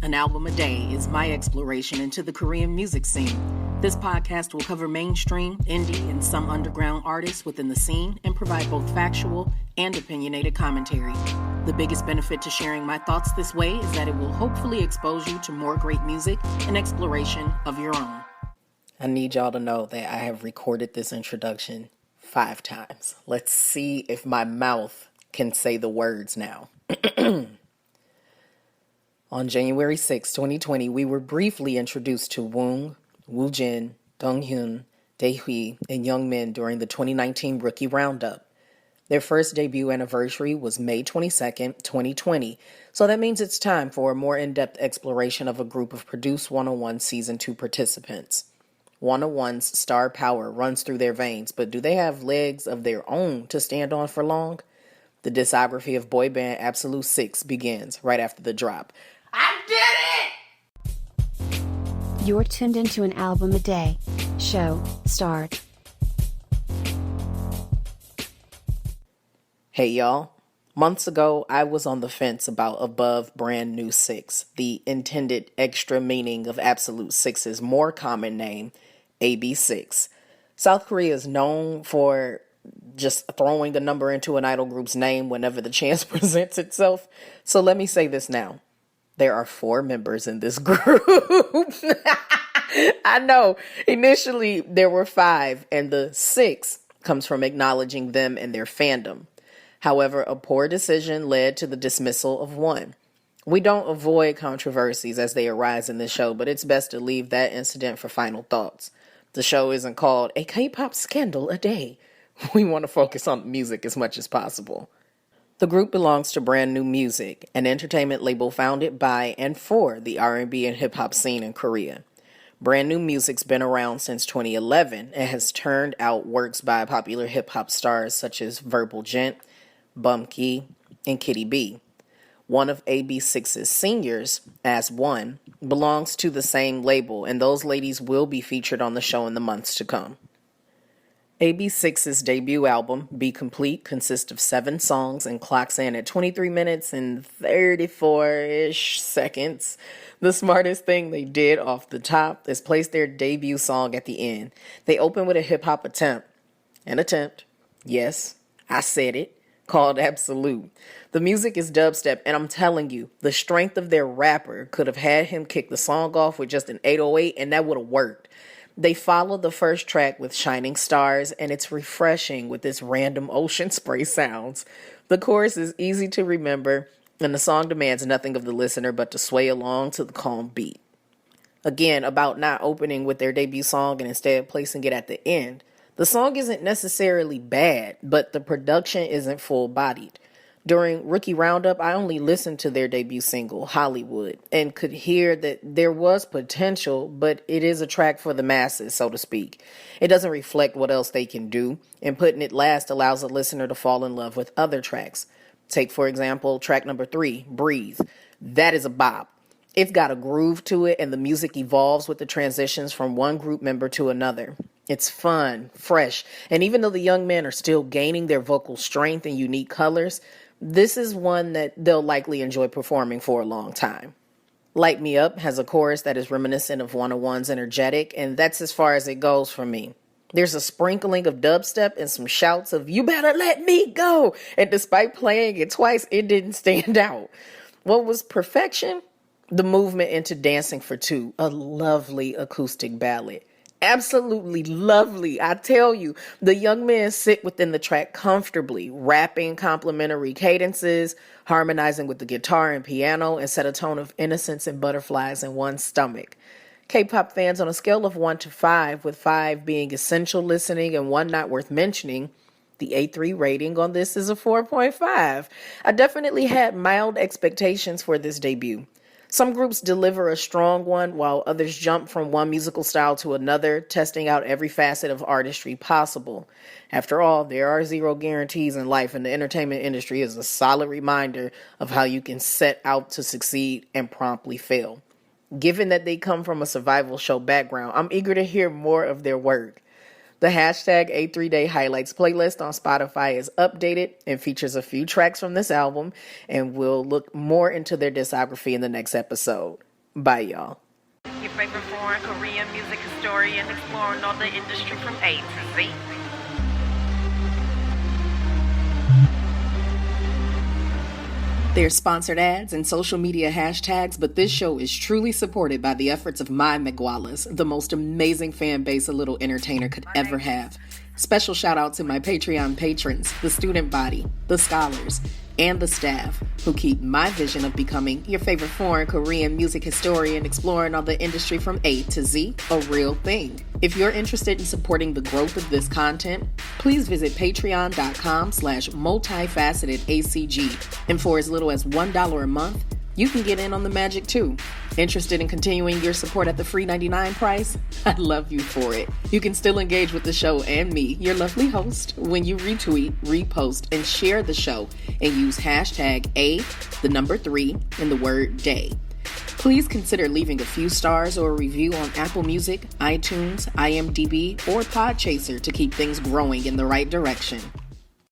An Album a Day is my exploration into the Korean music scene. This podcast will cover mainstream, indie, and some underground artists within the scene and provide both factual and opinionated commentary. The biggest benefit to sharing my thoughts this way is that it will hopefully expose you to more great music and exploration of your own. I need y'all to know that I have recorded this introduction 5 times. Let's see if my mouth can say the words now. On January 6, 2020, we were briefly introduced to Woong, Woojin, Donghyun, Dae Hwi, and Youngmin during the 2019 Rookie Roundup. Their first debut anniversary was May 22nd, 2020, so that means it's time for a more in-depth exploration of a group of Produce 101 Season 2 participants. 101's star power runs through their veins, but do they have legs of their own to stand on for long? The discography of boy band AB6IX begins right after the drop. I did it! You're tuned into An Album a Day. Show, start. Hey y'all. Months ago, I was on the fence about Above Brand New 6, the intended extra meaning of AB6IX's more common name, AB6. South Korea is known for just throwing a number into an idol group's name whenever the chance presents itself. So let me say this now. There are 4 members in this group. I know. Initially, there were 5, and the 6 comes from acknowledging them and their fandom. However, a poor decision led to the dismissal of 1. We don't avoid controversies as they arise in this show, but it's best to leave that incident for final thoughts. The show isn't called A K-Pop Scandal a Day. We want to focus on the music as much as possible. The group belongs to Brand New Music, an entertainment label founded by and for the R&B and hip-hop scene in Korea. Brand New Music's been around since 2011 and has turned out works by popular hip-hop stars such as Verbal Gent, Bumkey, and Kitty B. One of AB6IX's seniors, As1, belongs to the same label, and those ladies will be featured on the show in the months to come. AB6IX's debut album, Be Complete, consists of 7 songs and clocks in at 23 minutes and 34-ish seconds. The smartest thing they did off the top is place their debut song at the end. They open with a hip-hop attempt. Yes, I said it, called Absolute. The music is dubstep, and I'm telling you, the strength of their rapper could have had him kick the song off with just an 808, and that would have worked. They follow the first track with Shining Stars, and it's refreshing with its random ocean spray sounds. The chorus is easy to remember, and the song demands nothing of the listener but to sway along to the calm beat. Again, about not opening with their debut song and instead placing it at the end. The song isn't necessarily bad, but the production isn't full-bodied. During Rookie Roundup, I only listened to their debut single, Hollywood, and could hear that there was potential, but it is a track for the masses, so to speak. It doesn't reflect what else they can do, and putting it last allows a listener to fall in love with other tracks. Take, for example, track number 3, Breathe. That is a bop. It's got a groove to it, and the music evolves with the transitions from one group member to another. It's fun, fresh, and even though the young men are still gaining their vocal strength and unique colors, this is one that they'll likely enjoy performing for a long time. Light Me Up has a chorus that is reminiscent of 101's Energetic, and that's as far as it goes for me. There's a sprinkling of dubstep and some shouts of, "You better let me go!" And despite playing it twice, it didn't stand out. What was perfection? The movement into Dancing for Two, a lovely acoustic ballad. Absolutely lovely. I tell you, the young men sit within the track comfortably, rapping complementary cadences, harmonizing with the guitar and piano, and set a tone of innocence and butterflies in one's stomach. K-pop fans, on a scale of 1 to 5, with 5 being essential listening and 1 not worth mentioning, the A3 rating on this is a 4.5. I definitely had mild expectations for this debut. Some groups deliver a strong one, while others jump from one musical style to another, testing out every facet of artistry possible. After all, there are 0 guarantees in life, and the entertainment industry is a solid reminder of how you can set out to succeed and promptly fail. Given that they come from a survival show background, I'm eager to hear more of their work. The hashtag A3Day Highlights playlist on Spotify is updated and features a few tracks from this album, and we'll look more into their discography in the next episode. Bye, y'all. Your favorite foreign Korean music historian exploring all the industry from A to Z. There's sponsored ads and social media hashtags, but this show is truly supported by the efforts of my Migualas, the most amazing fan base a little entertainer could ever have. Special shout out to my Patreon patrons, the student body, the scholars, and the staff who keep my vision of becoming your favorite foreign Korean music historian exploring all the industry from A to Z a real thing. If you're interested in supporting the growth of this content, please visit patreon.com/multifacetedACG. And for as little as $1 a month, you can get in on the magic too. Interested in continuing your support at the free $99 price? I'd love you for it. You can still engage with the show and me, your lovely host, when you retweet, repost, and share the show and use hashtag A3 and the word day. Please consider leaving a few stars or a review on Apple Music, iTunes, IMDb, or Podchaser to keep things growing in the right direction.